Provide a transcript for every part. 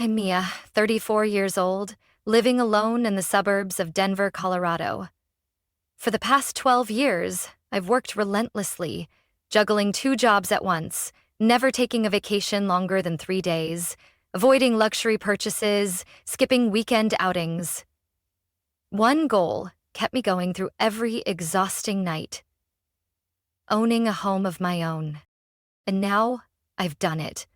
I'm Mia, 34 years old, living alone in the suburbs of Denver, Colorado. For the past 12 years, I've worked relentlessly, juggling 2 jobs at once, never taking a vacation longer than 3 days, avoiding luxury purchases, skipping weekend outings. One goal kept me going through every exhausting night: owning a home of my own. And now, I've done it.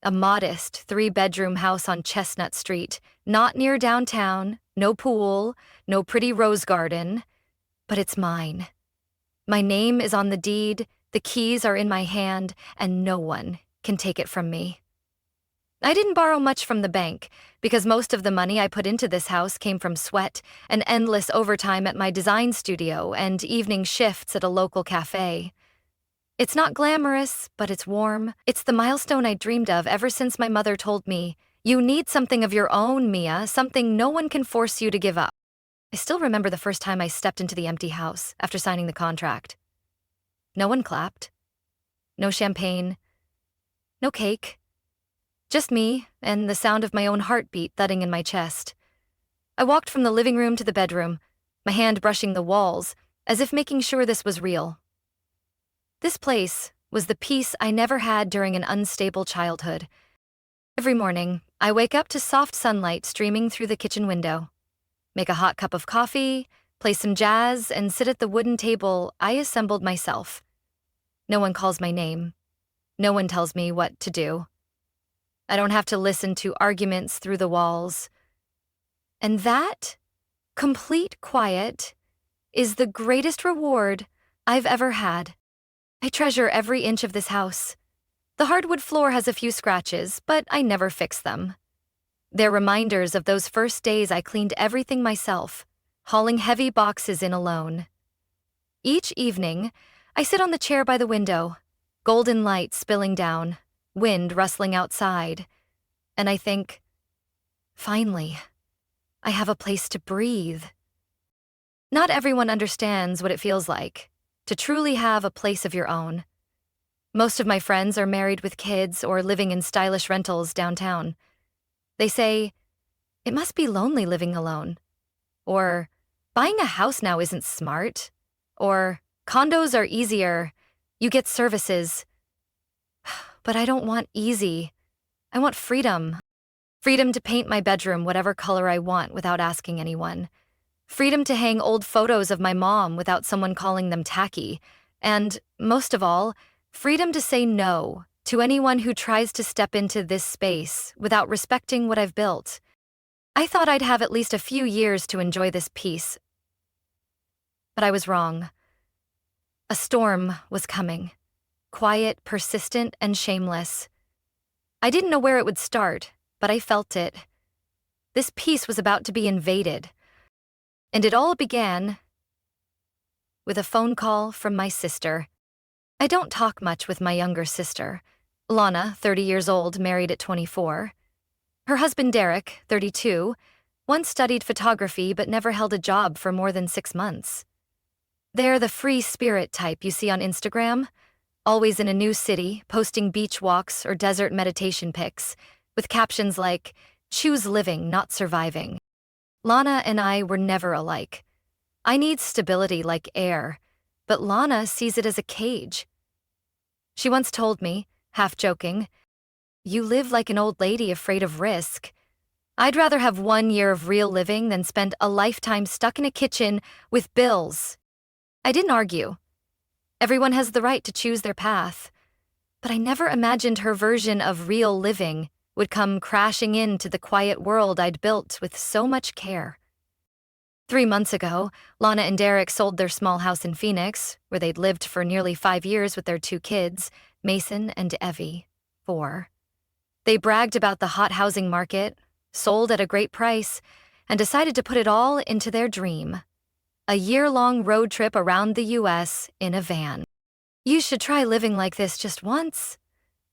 A modest 3-bedroom house on Chestnut Street, not near downtown, no pool, no pretty rose garden, but it's mine. My name is on the deed, the keys are in my hand, and no one can take it from me. I didn't borrow much from the bank, because most of the money I put into this house came from sweat and endless overtime at my design studio and evening shifts at a local cafe. It's not glamorous, but it's warm. It's the milestone I dreamed of ever since my mother told me, "You need something of your own, Mia, something no one can force you to give up." I still remember the first time I stepped into the empty house after signing the contract. No one clapped. No champagne. No cake. Just me and the sound of my own heartbeat thudding in my chest. I walked from the living room to the bedroom, my hand brushing the walls, as if making sure this was real. This place was the peace I never had during an unstable childhood. Every morning, I wake up to soft sunlight streaming through the kitchen window, make a hot cup of coffee, play some jazz, and sit at the wooden table I assembled myself. No one calls my name. No one tells me what to do. I don't have to listen to arguments through the walls. And that, complete quiet, is the greatest reward I've ever had. I treasure every inch of this house. The hardwood floor has a few scratches, but I never fix them. They're reminders of those first days I cleaned everything myself, hauling heavy boxes in alone. Each evening, I sit on the chair by the window, golden light spilling down, wind rustling outside, and I think, finally, I have a place to breathe. Not everyone understands what it feels like to truly have a place of your own. Most of my friends are married with kids or living in stylish rentals downtown. They say, "It must be lonely living alone," or "Buying a house now isn't smart," or "Condos are easier, you get services." But I don't want easy. I want freedom. Freedom to paint my bedroom whatever color I want without asking anyone. Freedom to hang old photos of my mom without someone calling them tacky. And, most of all, freedom to say no to anyone who tries to step into this space without respecting what I've built. I thought I'd have at least a few years to enjoy this peace. But I was wrong. A storm was coming. Quiet, persistent, and shameless. I didn't know where it would start, but I felt it. This peace was about to be invaded. And it all began with a phone call from my sister. I don't talk much with my younger sister, Lana, 30 years old, married at 24. Her husband Derek, 32, once studied photography but never held a job for more than 6 months. They're the free spirit type you see on Instagram, always in a new city, posting beach walks or desert meditation pics, with captions like, "Choose living, not surviving." Lana and I were never alike. I need stability like air, but Lana sees it as a cage. She once told me, half joking, "You live like an old lady afraid of risk." I'd rather have 1 year of real living than spend a lifetime stuck in a kitchen with bills. I didn't argue. Everyone has the right to choose their path, but I never imagined her version of real living would come crashing into the quiet world I'd built with so much care. 3 months ago, Lana and Derek sold their small house in Phoenix, where they'd lived for nearly 5 years with their 2 kids, Mason and Evie, 4. They bragged about the hot housing market, sold at a great price, and decided to put it all into their dream: a year-long road trip around the U.S. in a van. "You should try living like this just once,"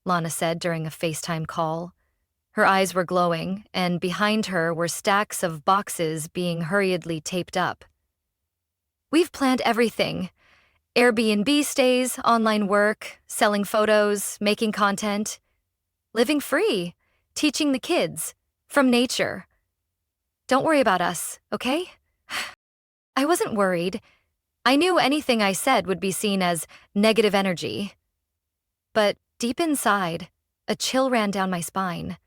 Lana said during a FaceTime call. Her eyes were glowing, and behind her were stacks of boxes being hurriedly taped up. "We've planned everything: Airbnb stays, online work, selling photos, making content. Living free. teaching the kids from nature. Don't worry about us, okay? I wasn't worried. I knew anything I said would be seen as negative energy. But deep inside, a chill ran down my spine.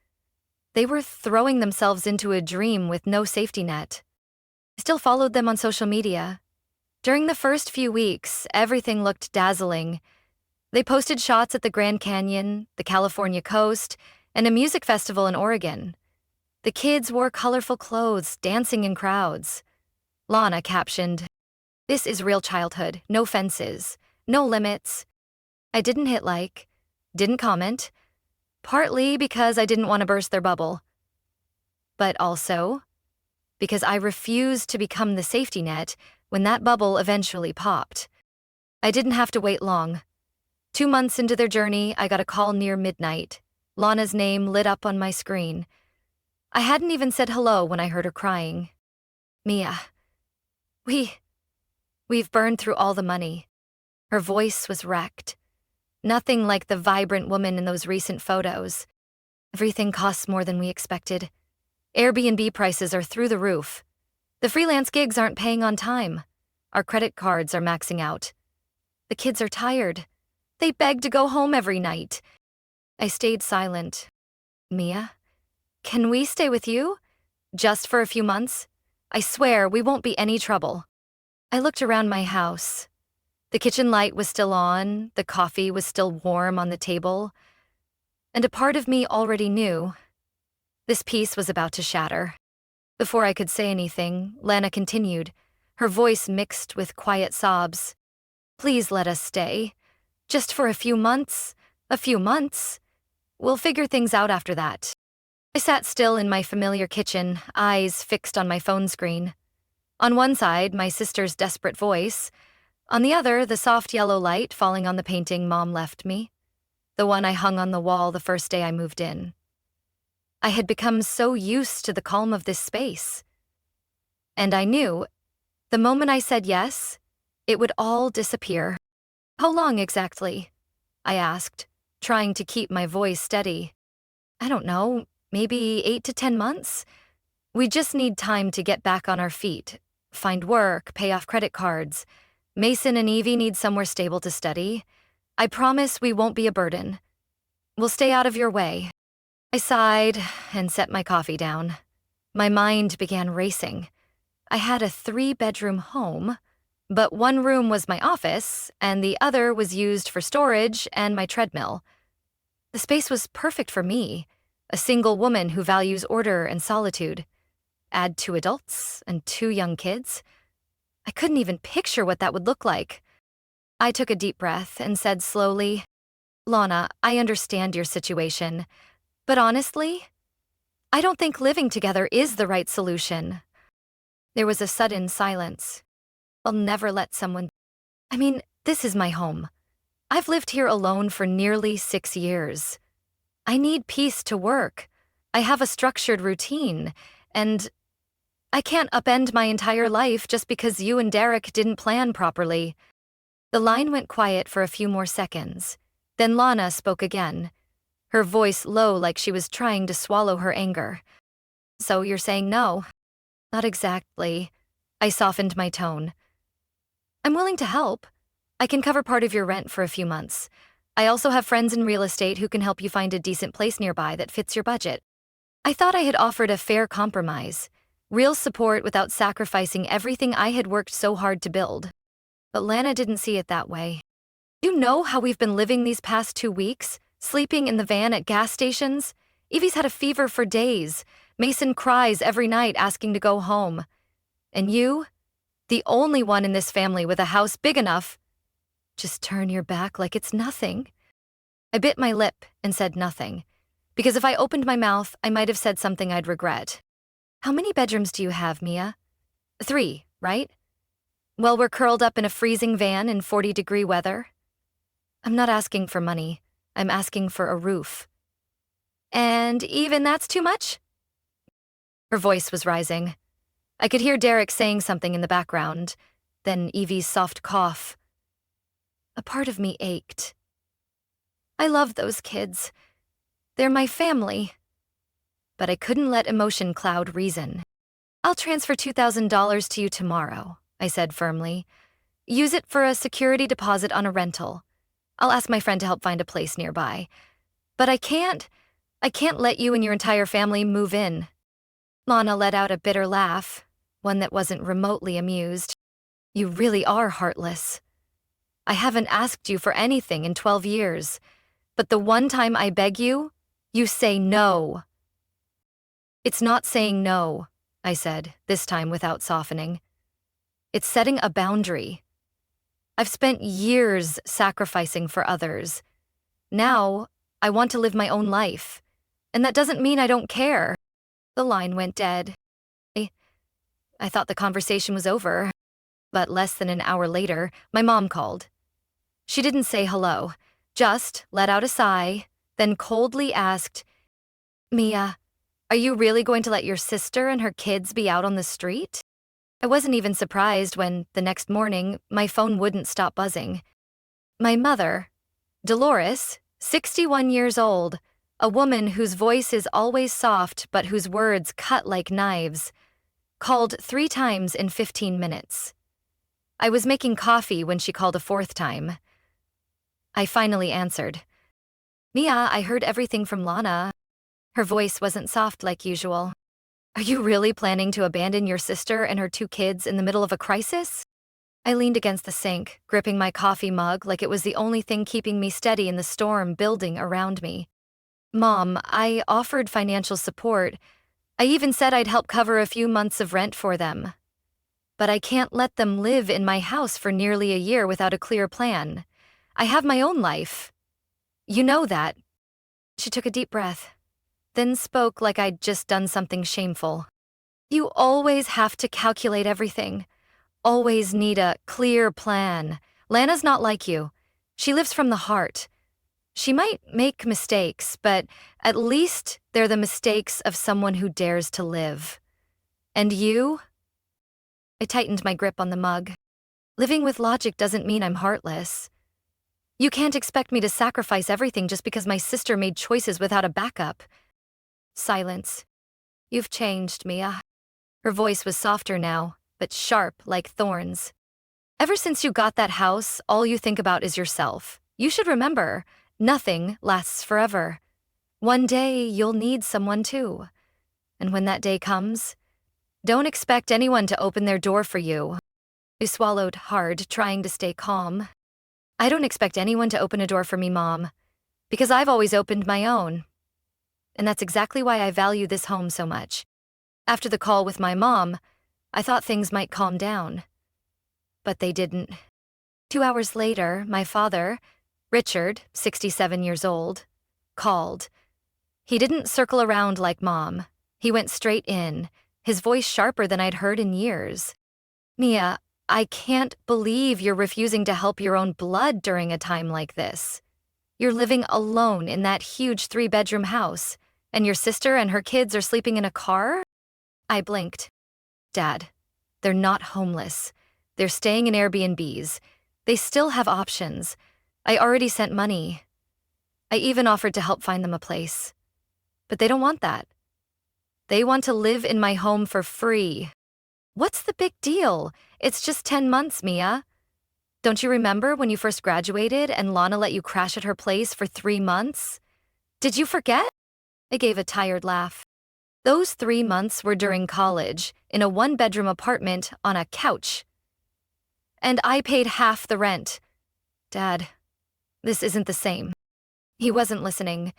They were throwing themselves into a dream with no safety net. I still followed them on social media. During the first few weeks, everything looked dazzling. They posted shots at the Grand Canyon, the California coast, and a music festival in Oregon. The kids wore colorful clothes, dancing in crowds. Lana captioned, "This is real childhood, no fences, no limits." I didn't hit like, didn't comment, partly because I didn't want to burst their bubble, but also because I refused to become the safety net when that bubble eventually popped. I didn't have to wait long. 2 months into their journey, I got a call near midnight. Lana's name lit up on my screen. I hadn't even said hello when I heard her crying. "Mia, we've burned through all the money." Her voice was wrecked. Nothing like the vibrant woman in those recent photos. "Everything costs more than we expected. Airbnb prices are through the roof. The freelance gigs aren't paying on time. Our credit cards are maxing out. The kids are tired. They beg to go home every night." I stayed silent. "Mia, can we stay with you? Just for a few months? I swear we won't be any trouble." I looked around my house. The kitchen light was still on, the coffee was still warm on the table, and a part of me already knew this peace was about to shatter. Before I could say anything, Lana continued, her voice mixed with quiet sobs. "Please let us stay. Just for a few months. A few months. We'll figure things out after that." I sat still in my familiar kitchen, eyes fixed on my phone screen. On one side, my sister's desperate voice. On the other, the soft yellow light falling on the painting Mom left me, the one I hung on the wall the first day I moved in. I had become so used to the calm of this space. And I knew, the moment I said yes, it would all disappear. "How long exactly?" I asked, trying to keep my voice steady. "I don't know, maybe 8 to 10 months? We just need time to get back on our feet, find work, pay off credit cards. Mason and Evie need somewhere stable to study. I promise we won't be a burden. We'll stay out of your way." I sighed and set my coffee down. My mind began racing. I had a 3-bedroom home, but one room was my office, and the other was used for storage and my treadmill. The space was perfect for me, a single woman who values order and solitude. Add 2 adults and 2 young kids. I couldn't even picture what that would look like. I took a deep breath and said slowly, "Lana, I understand your situation, but honestly, I don't think living together is the right solution." There was a sudden silence. I'll never let someone... this is my home. I've lived here alone for nearly 6 years. I need peace to work. I have a structured routine, and I can't upend my entire life just because you and Derek didn't plan properly. The line went quiet for a few more seconds. Then Lana spoke again, her voice low like she was trying to swallow her anger. "So you're saying no?" "Not exactly." I softened my tone. "I'm willing to help. I can cover part of your rent for a few months. I also have friends in real estate who can help you find a decent place nearby that fits your budget." I thought I had offered a fair compromise, real support without sacrificing everything I had worked so hard to build. But Lana didn't see it that way. "You know how we've been living these past 2 weeks, sleeping in the van at gas stations? Evie's had a fever for days. Mason cries every night asking to go home. And you, the only one in this family with a house big enough, just turn your back like it's nothing." I bit my lip and said nothing, because if I opened my mouth, I might have said something I'd regret. "How many bedrooms do you have, Mia?" 3, right? Well, we're curled up in a freezing van in 40-degree weather. I'm not asking for money. I'm asking for a roof. And even that's too much? Her voice was rising. I could hear Derek saying something in the background, then Evie's soft cough. A part of me ached. I love those kids. They're my family. but I couldn't let emotion cloud reason. "I'll transfer $2,000 to you tomorrow," I said firmly. "Use it for a security deposit on a rental. I'll ask my friend to help find a place nearby. But I can't let you and your entire family move in." Lana let out a bitter laugh, one that wasn't remotely amused. "You really are heartless. I haven't asked you for anything in 12 years, but the one time I beg you, you say no." "It's not saying no," I said, this time without softening. "It's setting a boundary. I've spent years sacrificing for others. Now, I want to live my own life, and that doesn't mean I don't care." The line went dead. I thought the conversation was over, but less than an hour later, my mom called. She didn't say hello, just let out a sigh, then coldly asked, "Mia, are you really going to let your sister and her kids be out on the street?" I wasn't even surprised when, the next morning, my phone wouldn't stop buzzing. My mother, Dolores, 61 years old, a woman whose voice is always soft but whose words cut like knives, called 3 times in 15 minutes. I was making coffee when she called a 4th time. I finally answered. "Mia, I heard everything from Lana." Her voice wasn't soft like usual. "Are you really planning to abandon your sister and her 2 kids in the middle of a crisis?" I leaned against the sink, gripping my coffee mug like it was the only thing keeping me steady in the storm building around me. "Mom, I offered financial support. I even said I'd help cover a few months of rent for them. But I can't let them live in my house for nearly a year without a clear plan. I have my own life. You know that." She took a deep breath, then spoke like I'd just done something shameful. "You always have to calculate everything. Always need a clear plan. Lana's not like you. She lives from the heart. She might make mistakes, but at least they're the mistakes of someone who dares to live. And you?" I tightened my grip on the mug. "Living with logic doesn't mean I'm heartless. You can't expect me to sacrifice everything just because my sister made choices without a backup." Silence. "You've changed, Mia." Her voice was softer now, but sharp like thorns. "Ever since you got that house, all you think about is yourself. You should remember, nothing lasts forever. One day you'll need someone too. And when that day comes, don't expect anyone to open their door for you." I swallowed hard, trying to stay calm. "I don't expect anyone to open a door for me, Mom, because I've always opened my own. And that's exactly why I value this home so much." After the call with my mom, I thought things might calm down. But they didn't. 2 hours later, my father, Richard, 67 years old, called. He didn't circle around like Mom. He went straight in, his voice sharper than I'd heard in years. "Mia, I can't believe you're refusing to help your own blood during a time like this. You're living alone in that huge 3-bedroom house, and your sister and her kids are sleeping in a car?" I blinked. "Dad, they're not homeless. They're staying in Airbnbs. They still have options. I already sent money. I even offered to help find them a place. But they don't want that. They want to live in my home for free." "What's the big deal? It's just 10 months, Mia. Don't you remember when you first graduated and Lana let you crash at her place for 3 months? Did you forget?" I gave a tired laugh. "Those 3 months were during college, in a 1-bedroom apartment on a couch. And I paid half the rent. Dad, this isn't the same." He wasn't listening.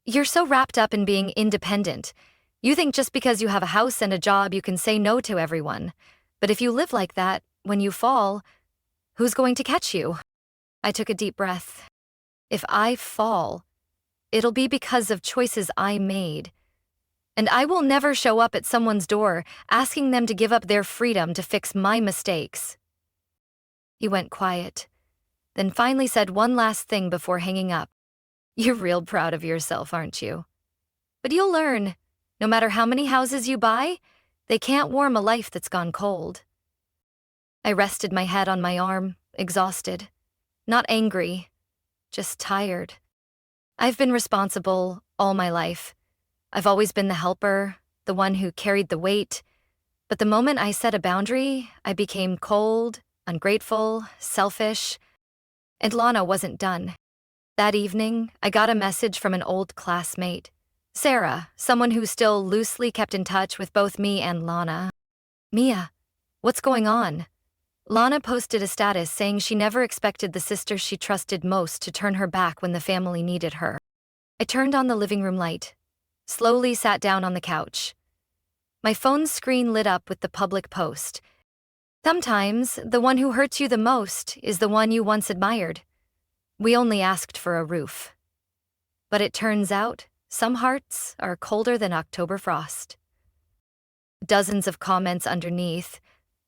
"You're so wrapped up in being independent. You think just because you have a house and a job you can say no to everyone. But if you live like that, when you fall, who's going to catch you?" I took a deep breath. "If I fall, it'll be because of choices I made. And I will never show up at someone's door asking them to give up their freedom to fix my mistakes." He went quiet, then finally said one last thing before hanging up. "You're real proud of yourself, aren't you? But you'll learn. No matter how many houses you buy, they can't warm a life that's gone cold." I rested my head on my arm, exhausted. Not angry, just tired. I've been responsible all my life. I've always been the helper, the one who carried the weight. But the moment I set a boundary, I became cold, ungrateful, selfish, and Lana wasn't done. That evening, I got a message from an old classmate, Sarah, someone who still loosely kept in touch with both me and Lana. Mia, what's going on? Lana posted a status saying she never expected the sister she trusted most to turn her back when the family needed her. I turned on the living room light, slowly sat down on the couch. My phone's screen lit up with the public post. Sometimes, the one who hurts you the most is the one you once admired. We only asked for a roof. But it turns out, some hearts are colder than October frost. Dozens of comments underneath.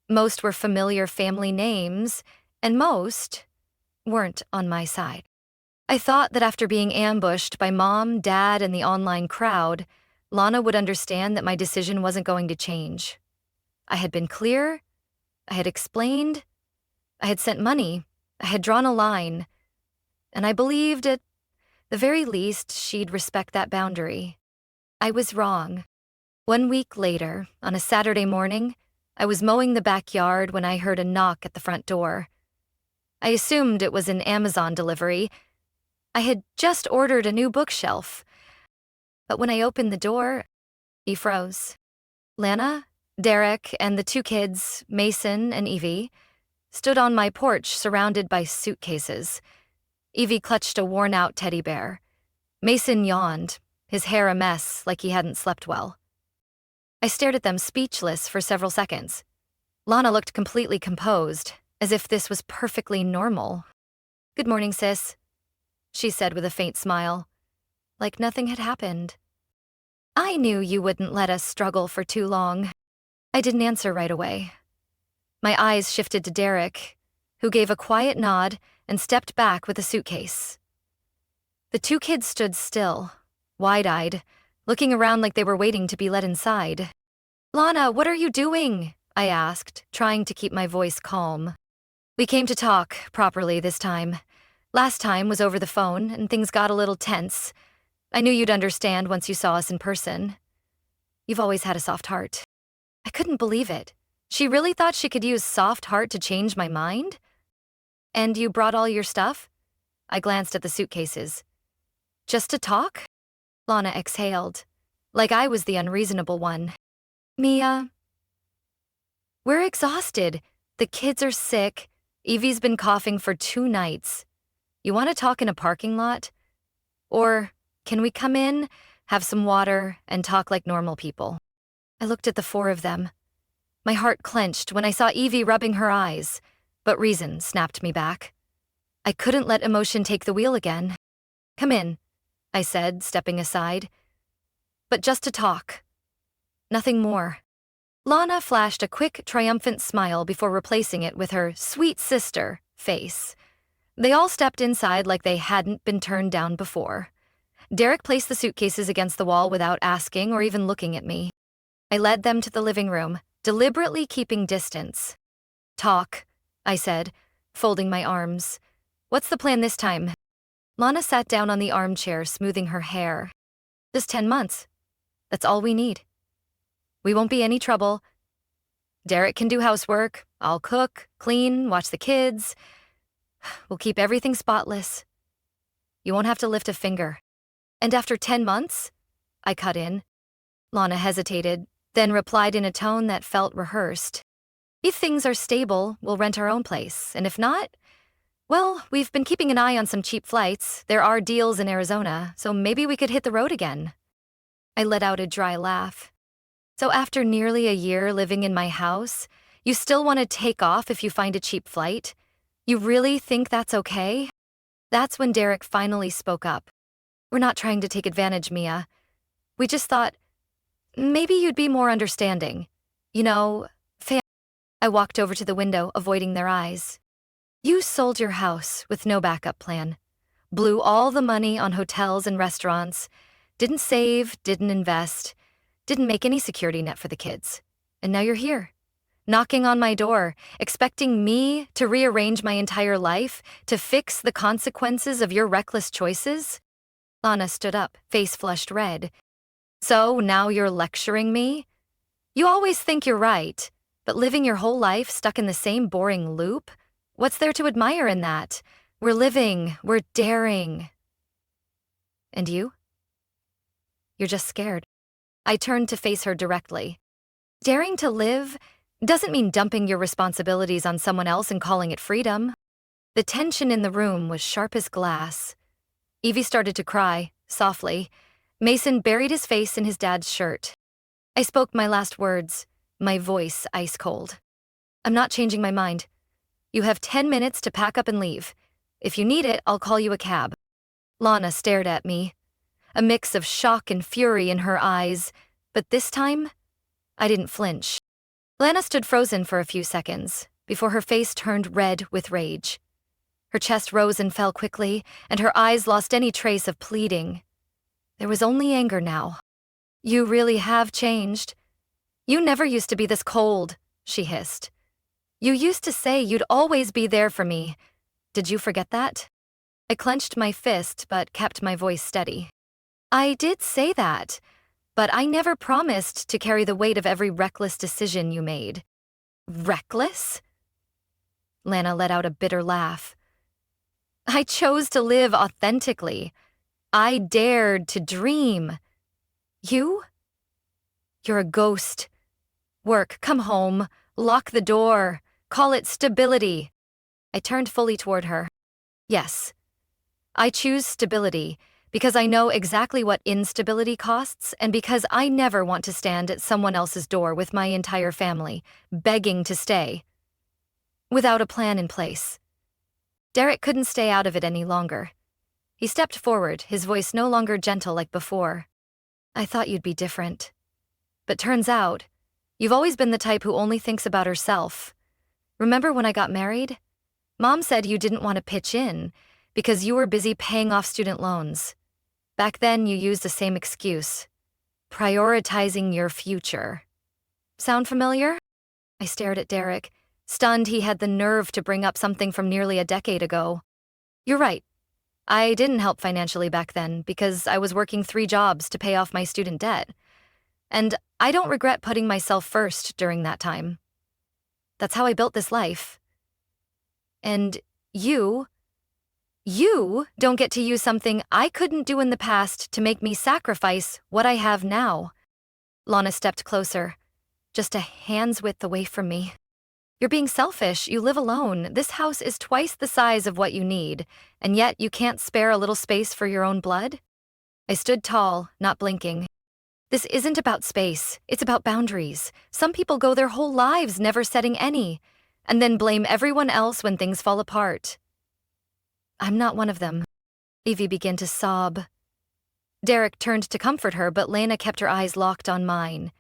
Most were familiar family names, and most weren't on my side. I thought that after being ambushed by Mom, Dad, and the online crowd, Lana would understand that my decision wasn't going to change. I had been clear, I had explained, I had sent money, I had drawn a line, and I believed at the very least she'd respect that boundary. I was wrong. 1 week later, on a Saturday morning, I was mowing the backyard when I heard a knock at the front door. I assumed it was an Amazon delivery. I had just ordered a new bookshelf. But when I opened the door, he froze. Lana, Derek, and the two kids, Mason and Evie, stood on my porch surrounded by suitcases. Evie clutched a worn-out teddy bear. Mason yawned, his hair a mess like he hadn't slept well. I stared at them speechless for several seconds. Lana looked completely composed, as if this was perfectly normal. "Good morning, sis," she said with a faint smile, like nothing had happened. "I knew you wouldn't let us struggle for too long." I didn't answer right away. My eyes shifted to Derek, who gave a quiet nod and stepped back with a suitcase. The two kids stood still, wide-eyed, looking around like they were waiting to be let inside. "Lana, what are you doing?" I asked, trying to keep my voice calm. "We came to talk, properly this time. Last time was over the phone, and things got a little tense. I knew you'd understand once you saw us in person. You've always had a soft heart." I couldn't believe it. She really thought she could use soft heart to change my mind? "And you brought all your stuff?" I glanced at the suitcases. "Just to talk?" Lana exhaled, like I was the unreasonable one. "Mia, we're exhausted. The kids are sick. Evie's been coughing for 2 nights. You want to talk in a parking lot? Or can we come in, have some water, and talk like normal people?" I looked at the 4 of them. My heart clenched when I saw Evie rubbing her eyes, but reason snapped me back. I couldn't let emotion take the wheel again. "Come in," I said, stepping aside. "But just to talk. Nothing more." Lana flashed a quick, triumphant smile before replacing it with her "sweet sister" face. They all stepped inside like they hadn't been turned down before. Derek placed the suitcases against the wall without asking or even looking at me. I led them to the living room, deliberately keeping distance. "Talk," I said, folding my arms. "What's the plan this time?" Lana sat down on the armchair, smoothing her hair. "Just 10 months. That's all we need. We won't be any trouble. Derek can do housework. I'll cook, clean, watch the kids. We'll keep everything spotless. You won't have to lift a finger." "And after 10 months?" I cut in. Lana hesitated, then replied in a tone that felt rehearsed. "If things are stable, we'll rent our own place, and if not, well, we've been keeping an eye on some cheap flights. There are deals in Arizona, so maybe we could hit the road again." I let out a dry laugh. "So after nearly a year living in my house, you still want to take off if you find a cheap flight? You really think that's okay?" That's when Derek finally spoke up. "We're not trying to take advantage, Mia. We just thought, maybe you'd be more understanding. You know, I walked over to the window, avoiding their eyes. "You sold your house with no backup plan. Blew all the money on hotels and restaurants. Didn't save, didn't invest. Didn't make any security net for the kids. And now you're here, knocking on my door, expecting me to rearrange my entire life to fix the consequences of your reckless choices?" Lana stood up, face flushed red. So now you're lecturing me? You always think you're right, but living your whole life stuck in the same boring loop? What's there to admire in that? We're living, we're daring. And you? You're just scared. I turned to face her directly. Daring to live doesn't mean dumping your responsibilities on someone else and calling it freedom. The tension in the room was sharp as glass. Evie started to cry, softly. Mason buried his face in his dad's shirt. I spoke my last words, my voice ice cold. I'm not changing my mind. You have 10 minutes to pack up and leave. If you need it, I'll call you a cab. Lana stared at me, a mix of shock and fury in her eyes, but this time, I didn't flinch. Lana stood frozen for a few seconds, before her face turned red with rage. Her chest rose and fell quickly, and her eyes lost any trace of pleading. There was only anger now. You really have changed. You never used to be this cold, she hissed. You used to say you'd always be there for me. Did you forget that? I clenched my fist but kept my voice steady. I did say that, but I never promised to carry the weight of every reckless decision you made. Reckless? Lana let out a bitter laugh. I chose to live authentically. I dared to dream. You? You're a ghost. Work, come home, lock the door, call it stability. I turned fully toward her. Yes, I choose stability because I know exactly what instability costs and because I never want to stand at someone else's door with my entire family, begging to stay. Without a plan in place. Derek couldn't stay out of it any longer. He stepped forward, his voice no longer gentle like before. I thought you'd be different. But turns out, you've always been the type who only thinks about herself. Remember when I got married? Mom said you didn't want to pitch in because you were busy paying off student loans. Back then, you used the same excuse. Prioritizing your future. Sound familiar? I stared at Derek, stunned he had the nerve to bring up something from nearly a decade ago. You're right. I didn't help financially back then because I was working 3 jobs to pay off my student debt. And I don't regret putting myself first during that time. That's how I built this life. And you don't get to use something I couldn't do in the past to make me sacrifice what I have now. Lana stepped closer, just a hand's width away from me. You're being selfish. You live alone. This house is twice the size of what you need, and yet you can't spare a little space for your own blood? I stood tall, not blinking. This isn't about space. It's about boundaries. Some people go their whole lives never setting any, and then blame everyone else when things fall apart. I'm not one of them. Evie began to sob. Derek turned to comfort her, but Lana kept her eyes locked on mine.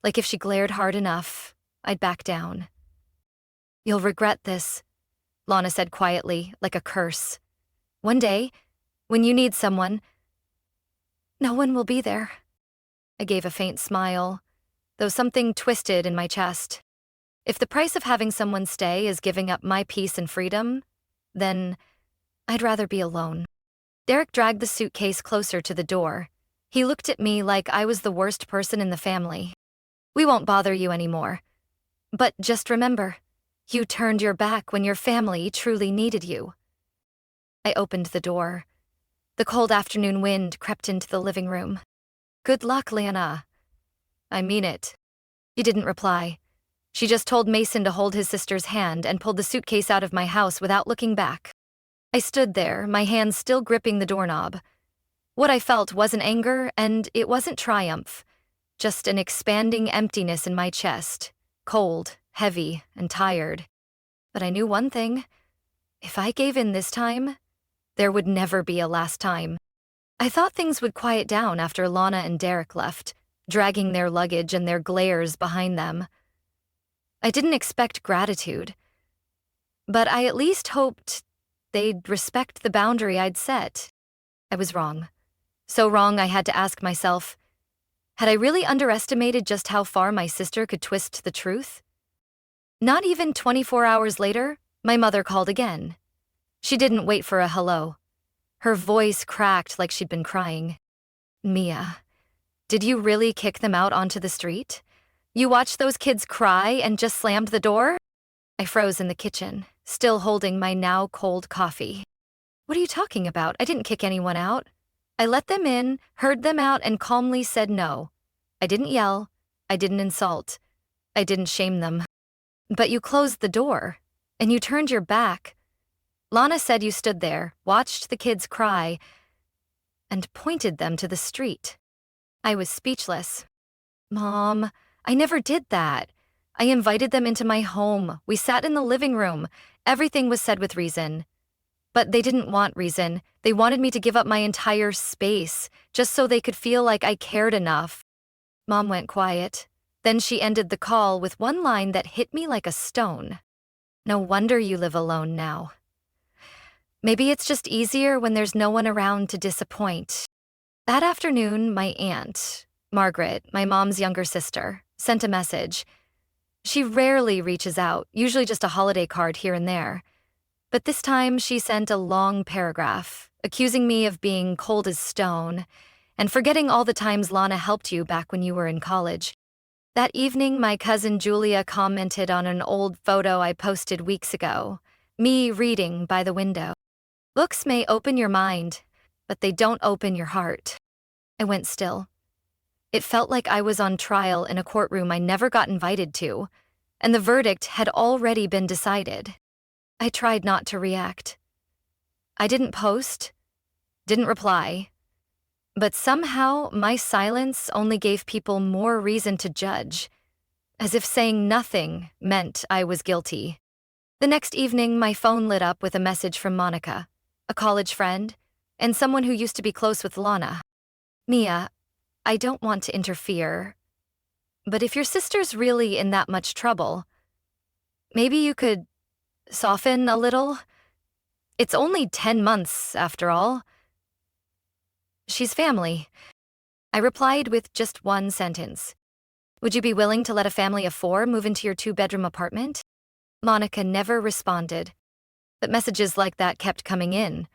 Like if she glared hard enough, I'd back down. You'll regret this, Lana said quietly, like a curse. One day, when you need someone, no one will be there. I gave a faint smile, though something twisted in my chest. If the price of having someone stay is giving up my peace and freedom, then I'd rather be alone. Derek dragged the suitcase closer to the door. He looked at me like I was the worst person in the family. We won't bother you anymore. But just remember, you turned your back when your family truly needed you. I opened the door. The cold afternoon wind crept into the living room. Good luck, Lana. I mean it. She didn't reply. She just told Mason to hold his sister's hand and pulled the suitcase out of my house without looking back. I stood there, my hands still gripping the doorknob. What I felt wasn't anger, and it wasn't triumph. Just an expanding emptiness in my chest, cold, heavy, and tired. But I knew one thing. If I gave in this time, there would never be a last time. I thought things would quiet down after Lana and Derek left, dragging their luggage and their glares behind them. I didn't expect gratitude, but I at least hoped they'd respect the boundary I'd set. I was wrong. So wrong I had to ask myself, had I really underestimated just how far my sister could twist the truth? Not even 24 hours later, my mother called again. She didn't wait for a hello. Her voice cracked like she'd been crying. Mia, Did you really kick them out onto the street? You watched those kids cry and just slammed the door? I froze in the kitchen, still holding my now cold coffee. What are you talking about? I didn't kick anyone out. I let them in, heard them out, and calmly said no. I didn't yell. I didn't insult. I didn't shame them. But you closed the door, and you turned your back. Lana said you stood there, watched the kids cry, and pointed them to the street. I was speechless. Mom, I never did that. I invited them into my home. We sat in the living room. Everything was said with reason. But they didn't want reason. They wanted me to give up my entire space, just so they could feel like I cared enough. Mom went quiet. Then she ended the call with one line that hit me like a stone. No wonder you live alone now. Maybe it's just easier when there's no one around to disappoint. That afternoon, my aunt, Margaret, my mom's younger sister, sent a message. She rarely reaches out, usually just a holiday card here and there. But this time she sent a long paragraph, accusing me of being cold as stone and forgetting all the times Lana helped you back when you were in college. That evening, my cousin Julia commented on an old photo I posted weeks ago, me reading by the window. Books may open your mind, but they don't open your heart. I went still. It felt like I was on trial in a courtroom I never got invited to, and the verdict had already been decided. I tried not to react. I didn't post, didn't reply, but somehow my silence only gave people more reason to judge, as if saying nothing meant I was guilty. The next evening, my phone lit up with a message from Monica, a college friend, and someone who used to be close with Lana. Mia, I don't want to interfere, but if your sister's really in that much trouble, maybe you could soften a little? It's only 10 months, after all. She's family. I replied with just one sentence. Would you be willing to let a family of 4 move into your 2-bedroom apartment? Monica never responded, but messages like that kept coming in,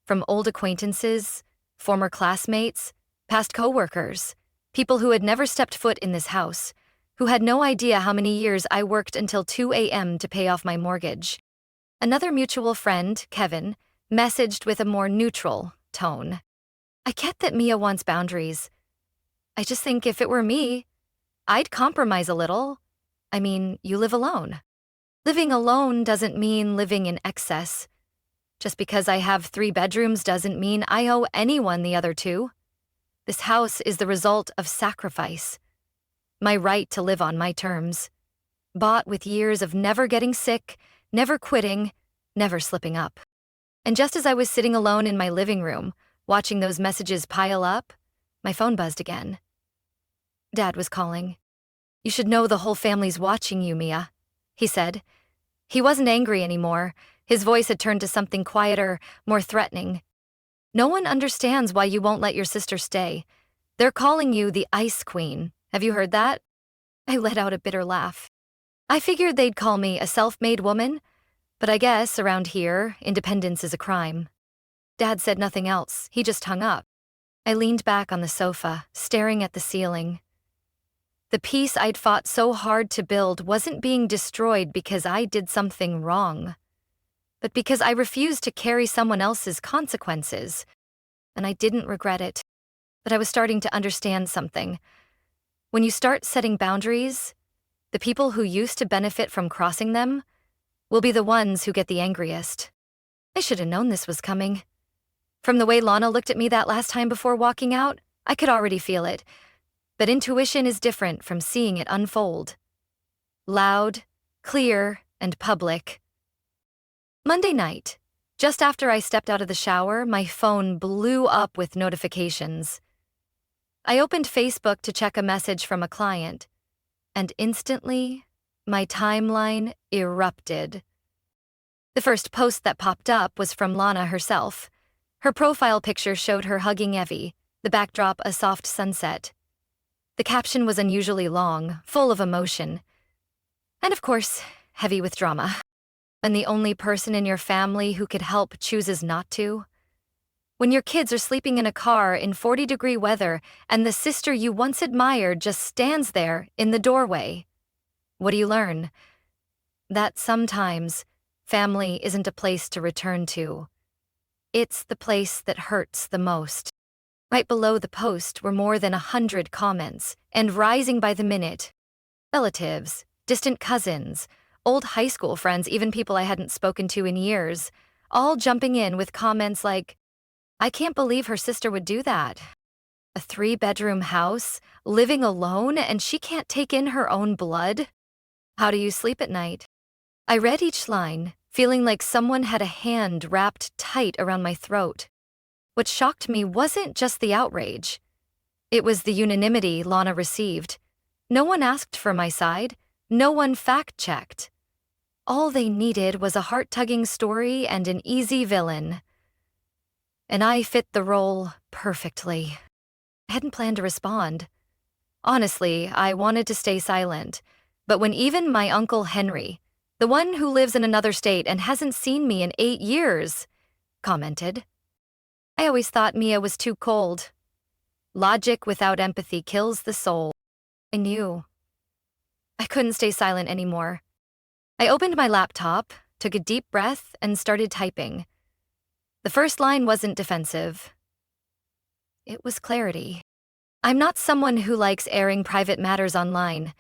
from old acquaintances, former classmates, past coworkers, people who had never stepped foot in this house, who had no idea how many years I worked until 2 a.m. to pay off my mortgage. Another mutual friend, Kevin, messaged with a more neutral tone. I get that Mia wants boundaries. I just think if it were me, I'd compromise a little. I mean, you live alone. Living alone doesn't mean living in excess. Just because I have 3 bedrooms doesn't mean I owe anyone the other 2. This house is the result of sacrifice. My right to live on my terms. Bought with years of never getting sick, never quitting, never slipping up. And just as I was sitting alone in my living room, watching those messages pile up, my phone buzzed again. Dad was calling. You should know the whole family's watching you, Mia, he said. He wasn't angry anymore. His voice had turned to something quieter, more threatening. No one understands why you won't let your sister stay. They're calling you the Ice Queen. Have you heard that? I let out a bitter laugh. I figured they'd call me a self-made woman, but I guess around here, independence is a crime. Dad said nothing else. He just hung up. I leaned back on the sofa, staring at the ceiling. The peace I'd fought so hard to build wasn't being destroyed because I did something wrong, but because I refused to carry someone else's consequences. And I didn't regret it. But I was starting to understand something. When you start setting boundaries, the people who used to benefit from crossing them will be the ones who get the angriest. I should have known this was coming. From the way Lana looked at me that last time before walking out, I could already feel it. But intuition is different from seeing it unfold. Loud, clear, and public. Monday night, just after I stepped out of the shower, my phone blew up with notifications. I opened Facebook to check a message from a client, and instantly, my timeline erupted. The first post that popped up was from Lana herself. Her profile picture showed her hugging Evie, the backdrop a soft sunset. The caption was unusually long, full of emotion, and of course, heavy with drama. When the only person in your family who could help chooses not to, When your kids are sleeping in a car in 40-degree weather and the sister you once admired just stands there in the doorway. What do you learn? That sometimes family isn't a place to return to. It's the place that hurts the most. Right below the post were more than 100 comments, and rising by the minute. Relatives, distant cousins, old high school friends, even people I hadn't spoken to in years, all jumping in with comments like, "I can't believe her sister would do that. A 3-bedroom house, living alone, and she can't take in her own blood? How do you sleep at night?" I read each line, feeling like someone had a hand wrapped tight around my throat. What shocked me wasn't just the outrage. It was the unanimity Lana received. No one asked for my side. No one fact-checked. All they needed was a heart-tugging story and an easy villain. And I fit the role perfectly. I hadn't planned to respond. Honestly, I wanted to stay silent. But when even my Uncle Henry, the one who lives in another state and hasn't seen me in 8 years, commented, I always thought Mia was too cold. Logic without empathy kills the soul. I knew. I couldn't stay silent anymore. I opened my laptop, took a deep breath, and started typing. The first line wasn't defensive. It was clarity. I'm not someone who likes airing private matters online,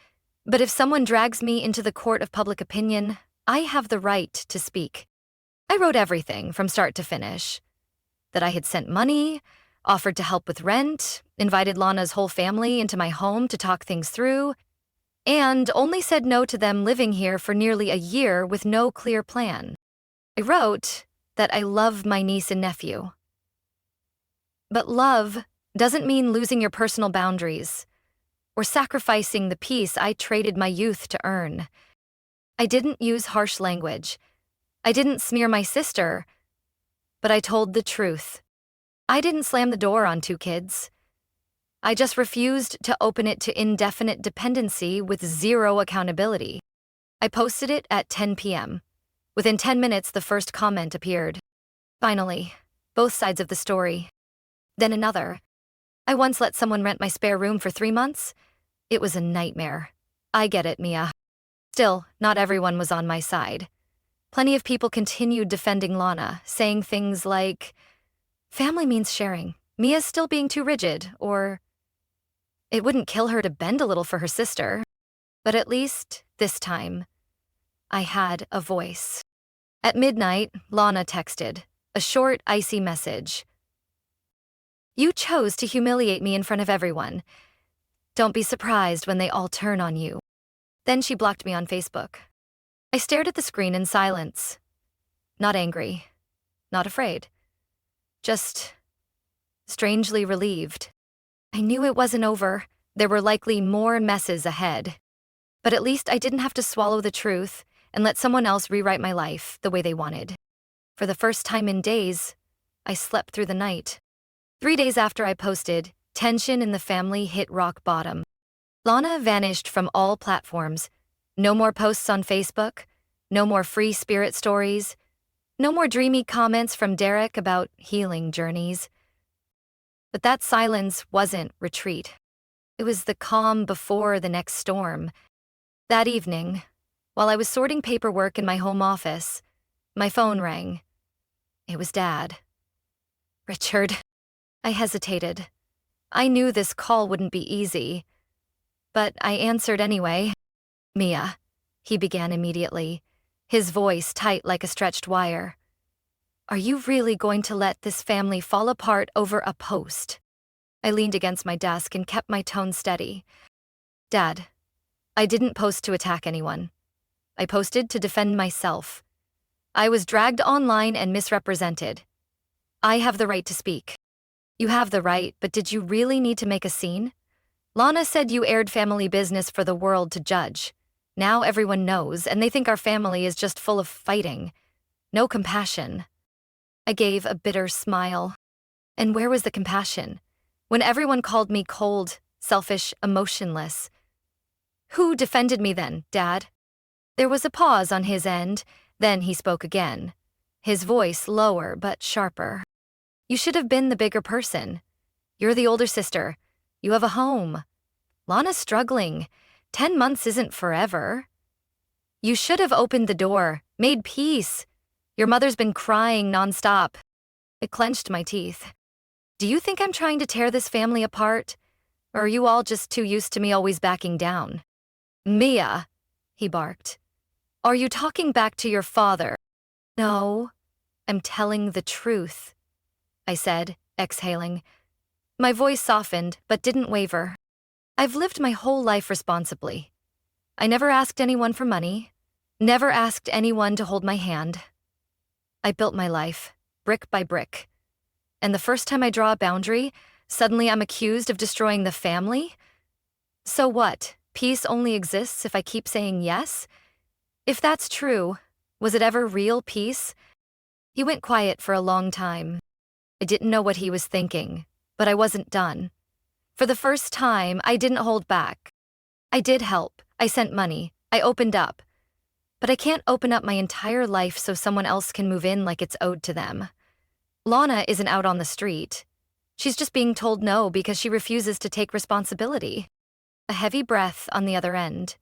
but if someone drags me into the court of public opinion, I have the right to speak. I wrote everything from start to finish. That I had sent money, offered to help with rent, invited Lana's whole family into my home to talk things through, and only said no to them living here for nearly a year with no clear plan. I wrote that I love my niece and nephew. But love doesn't mean losing your personal boundaries or sacrificing the peace I traded my youth to earn. I didn't use harsh language. I didn't smear my sister, but I told the truth. I didn't slam the door on 2 kids. I just refused to open it to indefinite dependency with 0 accountability. I posted it at 10 p.m. Within 10 minutes, the first comment appeared. Finally, both sides of the story. Then another. I once let someone rent my spare room for 3 months. It was a nightmare. I get it, Mia. Still, not everyone was on my side. Plenty of people continued defending Lana, saying things like, family means sharing. Mia's still being too rigid, or it wouldn't kill her to bend a little for her sister. But at least, this time, I had a voice. At midnight, Lana texted, a short, icy message. You chose to humiliate me in front of everyone. Don't be surprised when they all turn on you. Then she blocked me on Facebook. I stared at the screen in silence. Not angry, not afraid. Just strangely relieved. I knew it wasn't over. There were likely more messes ahead. But at least I didn't have to swallow the truth and let someone else rewrite my life the way they wanted. For the first time in days, I slept through the night. 3 days after I posted, tension in the family hit rock bottom. Lana vanished from all platforms. No more posts on Facebook, no more free spirit stories, no more dreamy comments from Derek about healing journeys. But that silence wasn't retreat. It was the calm before the next storm. That evening, while I was sorting paperwork in my home office, my phone rang. It was Dad. Richard. I hesitated. I knew this call wouldn't be easy, but I answered anyway. Mia, he began immediately, his voice tight like a stretched wire. Are you really going to let this family fall apart over a post? I leaned against my desk and kept my tone steady. Dad, I didn't post to attack anyone. I posted to defend myself. I was dragged online and misrepresented. I have the right to speak. You have the right, but did you really need to make a scene? Lana said you aired family business for the world to judge. Now everyone knows, and they think our family is just full of fighting. No compassion. I gave a bitter smile. And where was the compassion? When everyone called me cold, selfish, emotionless. Who defended me then, Dad? There was a pause on his end, then he spoke again. His voice lower but sharper. You should have been the bigger person. You're the older sister. You have a home. Lana's struggling. 10 months isn't forever. You should have opened the door, made peace. Your mother's been crying nonstop. I clenched my teeth. Do you think I'm trying to tear this family apart? Or are you all just too used to me always backing down? Mia, he barked. Are you talking back to your father? No, I'm telling the truth, I said, exhaling. My voice softened, but didn't waver. I've lived my whole life responsibly. I never asked anyone for money, never asked anyone to hold my hand. I built my life, brick by brick. And the first time I draw a boundary, suddenly I'm accused of destroying the family? So what? Peace only exists if I keep saying yes? If that's true, was it ever real peace? He went quiet for a long time. I didn't know what he was thinking, but I wasn't done. For the first time, I didn't hold back. I did help. I sent money. I opened up. But I can't open up my entire life so someone else can move in like it's owed to them. Lana isn't out on the street. She's just being told no because she refuses to take responsibility. A heavy breath on the other end.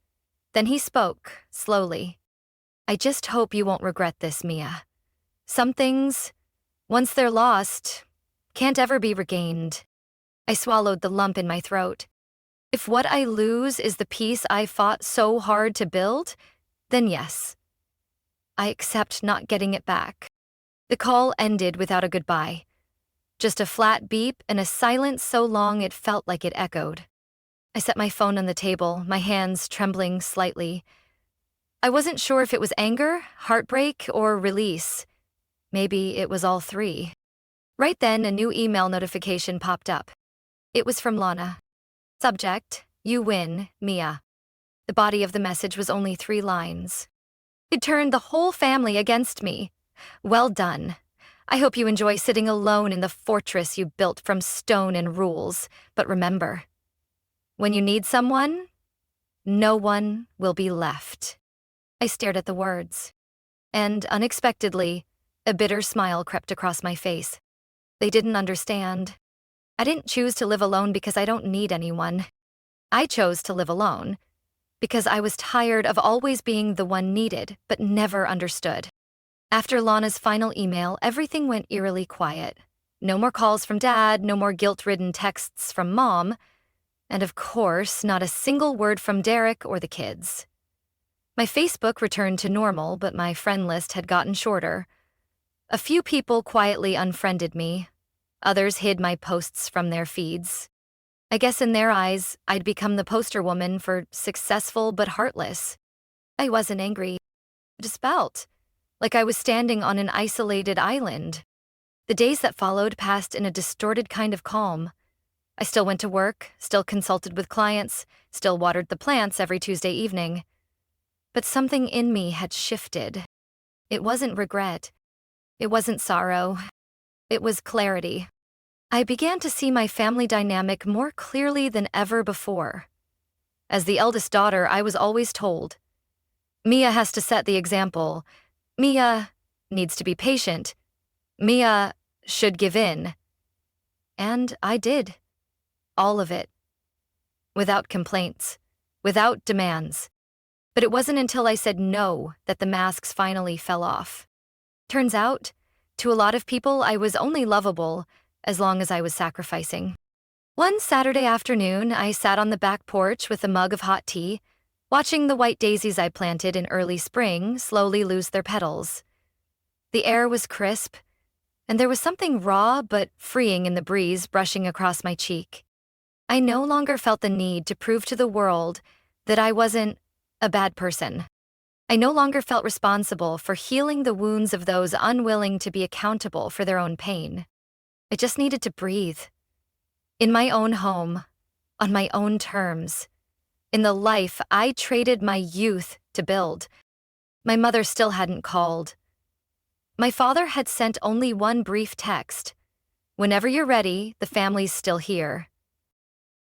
Then he spoke, slowly. I just hope you won't regret this, Mia. Some things, once they're lost, can't ever be regained. I swallowed the lump in my throat. If what I lose is the peace I fought so hard to build, then yes. I accept not getting it back. The call ended without a goodbye. Just a flat beep and a silence so long it felt like it echoed. I set my phone on the table, my hands trembling slightly. I wasn't sure if it was anger, heartbreak, or release. Maybe it was all three. Right then, a new email notification popped up. It was from Lana. Subject, you win, Mia. The body of the message was only 3 lines. It turned the whole family against me. Well done. I hope you enjoy sitting alone in the fortress you built from stone and rules. But remember, when you need someone, no one will be left. I stared at the words, and unexpectedly, a bitter smile crept across my face. They didn't understand. I didn't choose to live alone because I don't need anyone. I chose to live alone because I was tired of always being the one needed but never understood. After Lana's final email, everything went eerily quiet. No more calls from Dad, no more guilt-ridden texts from Mom, and of course, not a single word from Derek or the kids. My Facebook returned to normal, but my friend list had gotten shorter. A few people quietly unfriended me. Others hid my posts from their feeds. I guess in their eyes, I'd become the poster woman for successful but heartless. I wasn't angry. I just felt like I was standing on an isolated island. The days that followed passed in a distorted kind of calm. I still went to work, still consulted with clients, still watered the plants every Tuesday evening. But something in me had shifted. It wasn't regret. It wasn't sorrow. It was clarity. I began to see my family dynamic more clearly than ever before. As the eldest daughter, I was always told, Mia has to set the example. Mia needs to be patient. Mia should give in. And I did. All of it. Without complaints. Without demands. But it wasn't until I said no that the masks finally fell off. Turns out, to a lot of people, I was only lovable as long as I was sacrificing. One Saturday afternoon, I sat on the back porch with a mug of hot tea, watching the white daisies I planted in early spring slowly lose their petals. The air was crisp, and there was something raw but freeing in the breeze brushing across my cheek. I no longer felt the need to prove to the world that I wasn't a bad person. I no longer felt responsible for healing the wounds of those unwilling to be accountable for their own pain. I just needed to breathe. In my own home, on my own terms, in the life I traded my youth to build. My mother still hadn't called. My father had sent only one brief text. Whenever you're ready, the family's still here.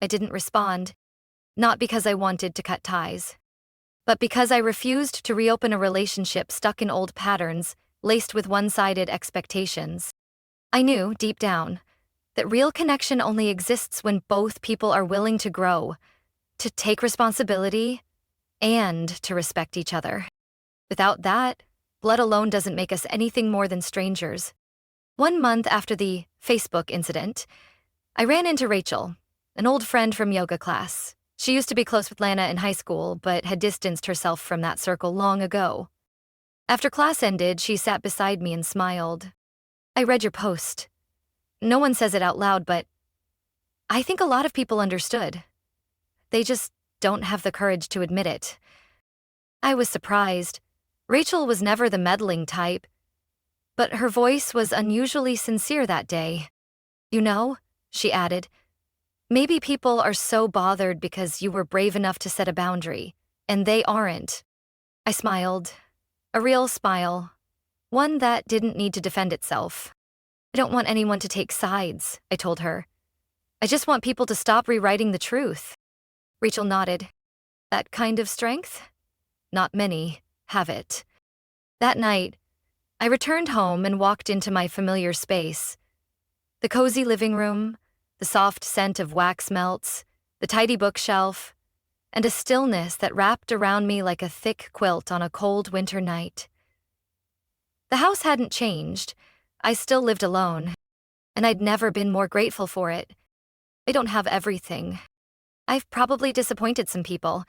I didn't respond, not because I wanted to cut ties, but because I refused to reopen a relationship stuck in old patterns, laced with one-sided expectations. I knew, deep down, that real connection only exists when both people are willing to grow, to take responsibility, and to respect each other. Without that, blood alone doesn't make us anything more than strangers. 1 month after the Facebook incident, I ran into Rachel, an old friend from yoga class. She used to be close with Lana in high school, but had distanced herself from that circle long ago. After class ended, she sat beside me and smiled. "I read your post. No one says it out loud, but I think a lot of people understood. They just don't have the courage to admit it." I was surprised. Rachel was never the meddling type, but her voice was unusually sincere that day. "You know," she added, "maybe people are so bothered because you were brave enough to set a boundary, and they aren't." I smiled. A real smile. One that didn't need to defend itself. "I don't want anyone to take sides," I told her. "I just want people to stop rewriting the truth." Rachel nodded. "That kind of strength? Not many have it." That night, I returned home and walked into my familiar space. The cozy living room, the soft scent of wax melts, the tidy bookshelf, and a stillness that wrapped around me like a thick quilt on a cold winter night. The house hadn't changed. I still lived alone, and I'd never been more grateful for it. I don't have everything. I've probably disappointed some people,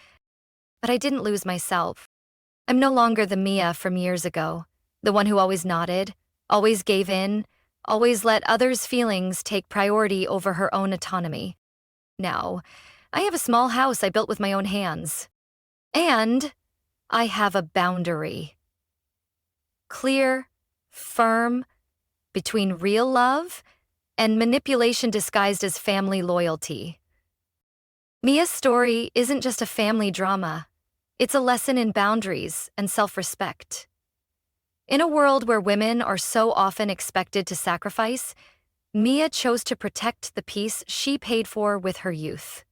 but I didn't lose myself. I'm no longer the Mia from years ago, the one who always nodded, always gave in, always let others' feelings take priority over her own autonomy. Now, I have a small house I built with my own hands. And I have a boundary. Clear, firm, between real love and manipulation disguised as family loyalty. Mia's story isn't just a family drama. It's a lesson in boundaries and self-respect. In a world where women are so often expected to sacrifice, Mia chose to protect the peace she paid for with her youth.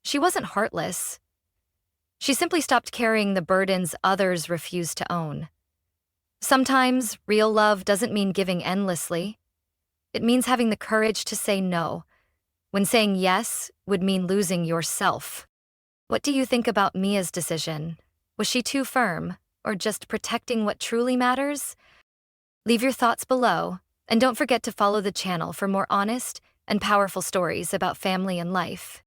She wasn't heartless. She simply stopped carrying the burdens others refused to own. Sometimes real love doesn't mean giving endlessly. It means having the courage to say no, when saying yes would mean losing yourself. What do you think about Mia's decision? Was she too firm, or just protecting what truly matters? Leave your thoughts below, and don't forget to follow the channel for more honest and powerful stories about family and life.